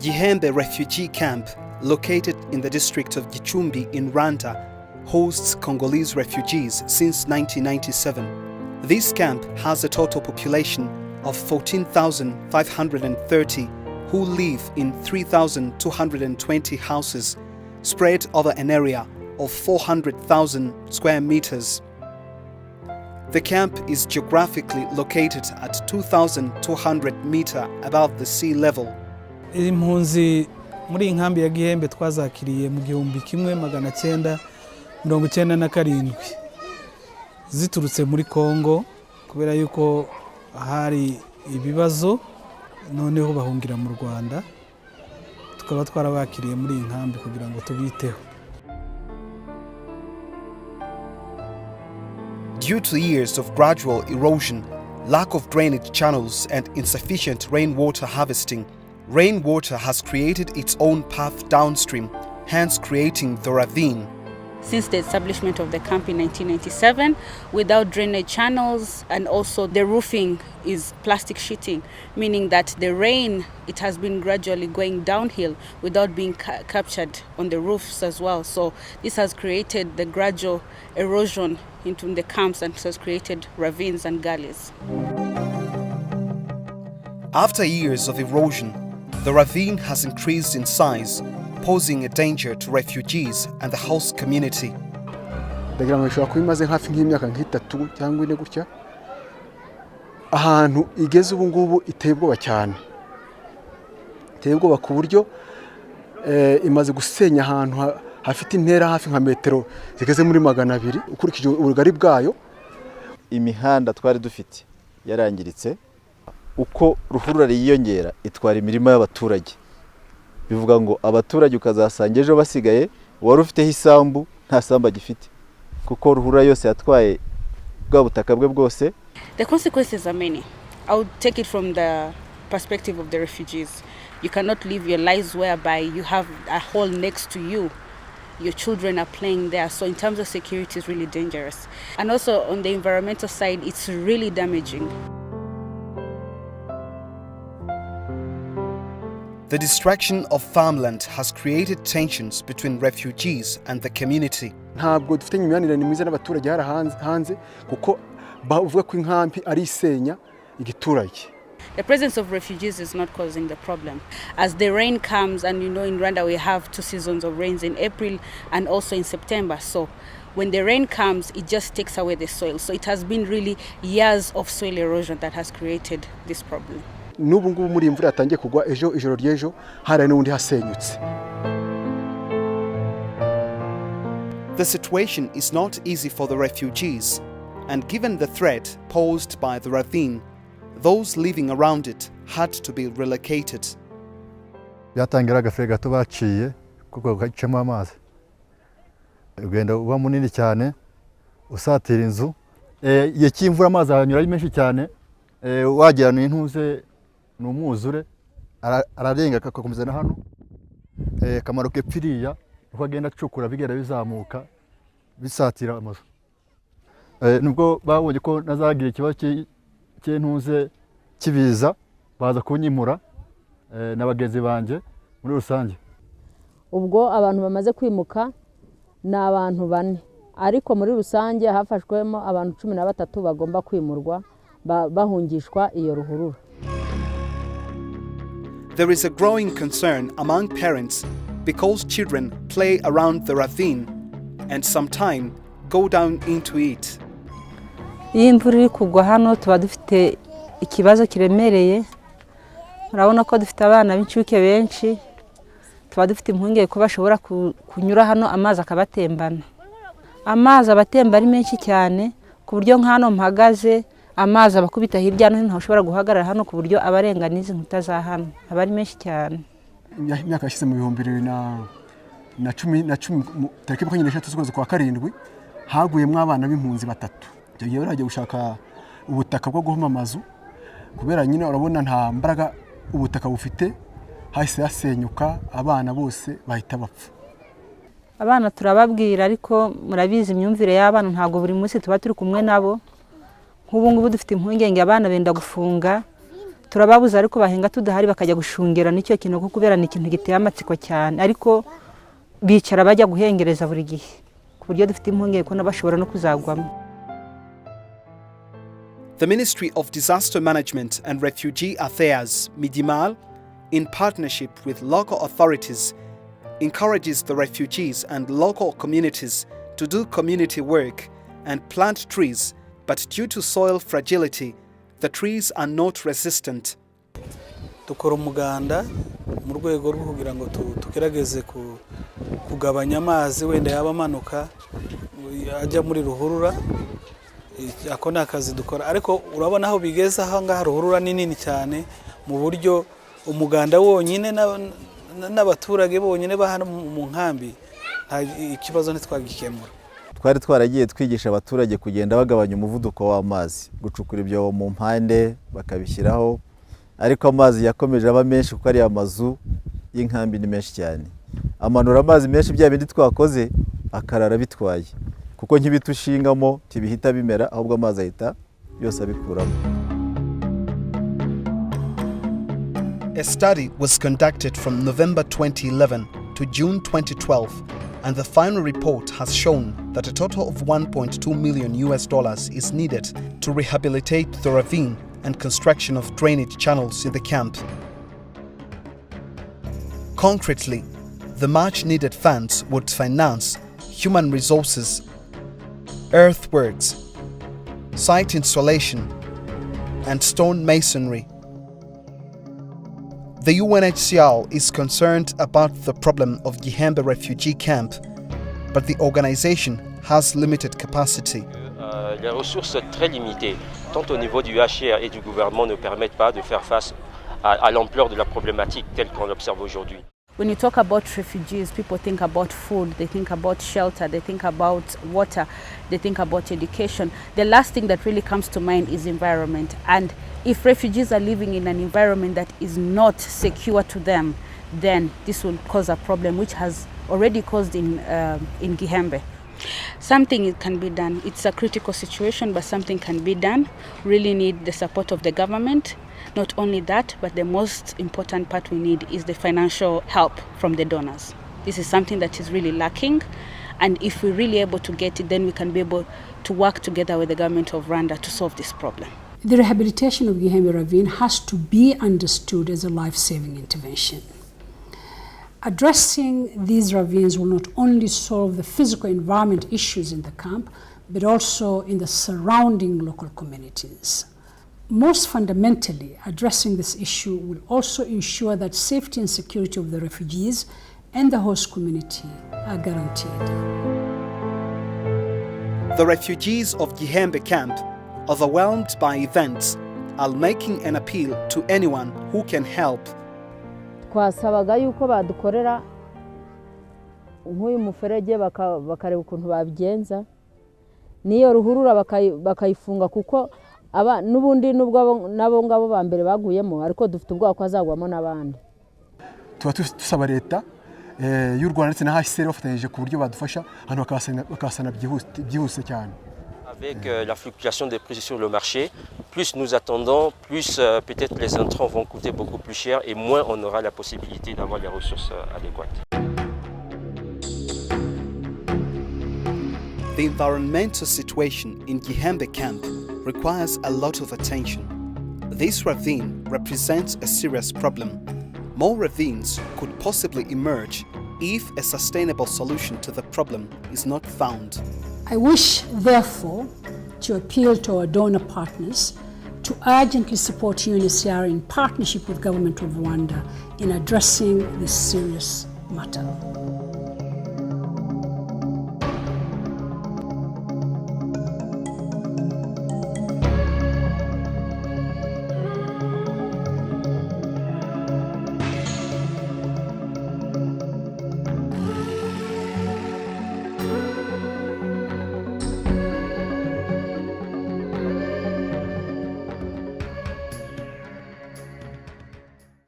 Gihembe refugee camp, located in the district of Gihembe in Rwanda, hosts Congolese refugees since 1997. This camp has a total population of 14,530 who live in 3,220 houses spread over an area of 400,000 square meters. The camp is geographically located at 2,200 meters above the sea level. Impunzi muri inkambi ya Gihembe twazakiriye mu 1997 ziturutse muri Kongo kubera yuko hari ibibazo noneho bahungira mu Rwanda tukaba twarabakiriye muri inkambi kugira ngo tubiteho. Due to years of gradual erosion, lack of drainage channels and insufficient rainwater harvesting, rainwater has created its own path downstream, hence creating the ravine. Since the establishment of the camp in 1997, without drainage channels, and also the roofing is plastic sheeting, meaning that the rain, it has been gradually going downhill without being captured on the roofs as well. So this has created the gradual erosion into the camps and has created ravines and gullies. After years of erosion, the ravine has increased in size, posing a danger to refugees and the host community. Ndagira ngo ishobora kubimaze hafi nk'imyaka nk'itatu cyangwa ine gutya ahantu igeze ubu ngubu iteye ubwoba cyane. Iteye ubwoba ku buryo imaze gusenya ahantu hafite intera hafi nka metero zigeze muri 200 ukurikije ubugari bwayo. Imihanda twari dufite yarangiritse uko ruhurura yiyongera itwara imirimo y'abaturage. Bivuga ngo abaturage ukazasanga ejo basigaye wari ufite hisambu nta samba gifite kuko ruhurura yose yatwaye bwa butaka bwe bwose. The consequences are many. I would take it from the perspective of the refugees. You cannot live your lives whereby you have a hole next to you. Your children are playing there. So in terms of security, it's really dangerous. And also on the environmental side, it's really damaging. The destruction of farmland has created tensions between refugees and the community. Ntabwo dufite imyanirane mwiza n'abaturage hanze kuko bavuga ko inkambi ari isenya igiturage. The presence of refugees is not causing the problem. As the rain comes, and in Rwanda we have 2 seasons of rains in April and also in September. So when the rain comes, it just takes away the soil. So it has been really years of soil erosion that has created this problem. N'ubu ngubu muri imvura yatangiye kugwa ejo ijoro ryejo hari n'undi hasenyutse. The situation is not easy for the refugees, and given the threat posed by the ravine, those living around it had to be relocated. Yatangira agafere gato baciye kuko gacemo amazi. Ugenda uba munini cyane usatira inzu. Ye cyimvura amazi anyura ari menshi cyane. Wagira n'intuze n'umwuzure ararenga akakomeza na hano. Kamaro kepfiriya uko agenda cukura bigera bizamuka bisatira amazu. Nubwo babonye ko nazagira ikibazo cy'intuze kibiza baza kunyimura n'abagenzi banje muri rusange. Ubwo abantu bamaze kwimuka na abantu 4 ariko muri rusange hafashwemo abantu 13 bagomba kwimurwa bahungishwa iyo ruhurura. There is a growing concern among parents because children play around the ravine and sometimes go down into it. Iyi imvura iri kugwa hano tuba dufite ikibazo kiremereye. Urabona ko dufite abana b'incuke benshi. Tuba dufite impungenge ko bashobora kunyura hano amazi akabatembana. Amazi abatemba ari menshi cyane ku buryo nk'hano mpagaze amazi abakubita hirya no hino ushobora guhagarara hano ku buryo abarenganiza inkuta za hano abari menshi cyane. Imyaka yashize mu 2010 tariki 23 z'ukwezi kwa 7 haguyemo abana b'impunzi 3. Yagiye baraje gushaka ubutaka bwo guhoma amazu kubera nyine urabona nta mbaraga ubutaka bufite hahise hasenyuka abana bose bahita bapfa. Abana turababwira ariko murabizi imyumvire y'abana ntago buri munsi tuba turi kumwe nabo. Nk'ubu ngubu dufite impungenge abana benda gufunga turababuza ariko bahinga tudahari bakajya gushungera n'icyo kintu kuko kubera ni ikintu giteye amatsiko cyane ariko bicara bajya guhengereza buri gihe ku buryo dufite impungenge ko nabashobora no kuzagwamo. The Ministry of Disaster Management and Refugee Affairs, MIDIMAL, in partnership with local authorities, encourages the refugees and local communities to do community work and plant trees, but due to soil fragility, the trees are not resistant. Dukora umuganda mu rwego rwo kugira ngo tugerageze kugabanya amazi wenda yaba amanuka ajya muri ruhurura. Ako ni akazi dukora ariko urabona aho bigeze aho ngaha ruhurura ni nini cyane mu buryo umuganda wonyine n'abaturage bonyine bahana mu nkambi nta ikibazo ntitwagikemura. Twari twaragiye twigisha abaturage kugenda bagabanya umuvuduko w'amazi, gucukura ibyobo mu mpande bakabishyiraho, ariko amazi yakomeje aba menshi kuko ari amazu y'inkambi ni menshi cyane. Amanura amazi menshi bya bindi twakoze akarara bitwaye kuko nk'ibitushingamo tibihita bimera ahubwo amazi ahita yose abikuramo. A study was conducted from November 2011 to June 2012, and the final report has shown that a total of $1.2 million is needed to rehabilitate the ravine and construction of drainage channels in the camp. Concretely, the much needed funds would finance human resources, earthworks, site installation, and stone masonry. The UNHCR is concerned about the problem of Gihembe refugee camp, but the organization has limited capacity. Les ressources très limitées, tant au niveau du UNHCR et du gouvernement, ne permettent pas de faire face à l'ampleur de la problématique telle qu'on l'observe aujourd'hui. When you talk about refugees, people think about food, they think about shelter, they think about water, they think about education. The last thing that really comes to mind is environment. And if refugees are living in an environment that is not secure to them, then this will cause a problem, which has already caused in Gihembe. Something can be done. It's a critical situation, but something can be done. Really need the support of the government. Not only that, but the most important part we need is the financial help from the donors. This is something that is really lacking, and if we're really able to get it, then we can be able to work together with the government of Rwanda to solve this problem. The rehabilitation of Gihembe Ravine has to be understood as a life-saving intervention. Addressing these ravines will not only solve the physical environment issues in the camp, but also in the surrounding local communities. Most fundamentally, addressing this issue will also ensure that safety and security of the refugees and the host community are guaranteed. The refugees of Gihembe camp, overwhelmed by events, are making an appeal to anyone who can help. Twasabaga yuko badukorera nk'uyu muferege bakareba ukuntu babigenza niyo ruhurura bakayifunga kuko aba nubundi nubwo nabo ngabo ba mbere baguyemo ariko dufite ubwoba ko azagwamo nabandi. Tuba tusaba leta y'u Rwanda ndetse na UNHCR bafatanyije ku buryo badufasha hano bakasana byihuse cyane. Avec la fluctuation des prix sur le marché, plus nous attendons, plus peut-être les intrants vont coûter beaucoup plus cher et moins on aura la possibilité d'avoir les ressources adéquates. The environmental situation in Gihembe camp requires a lot of attention. This ravine represents a serious problem. More ravines could possibly emerge if a sustainable solution to the problem is not found. I wish, therefore, to appeal to our donor partners to urgently support UNHCR in partnership with the government of Rwanda in addressing this serious matter.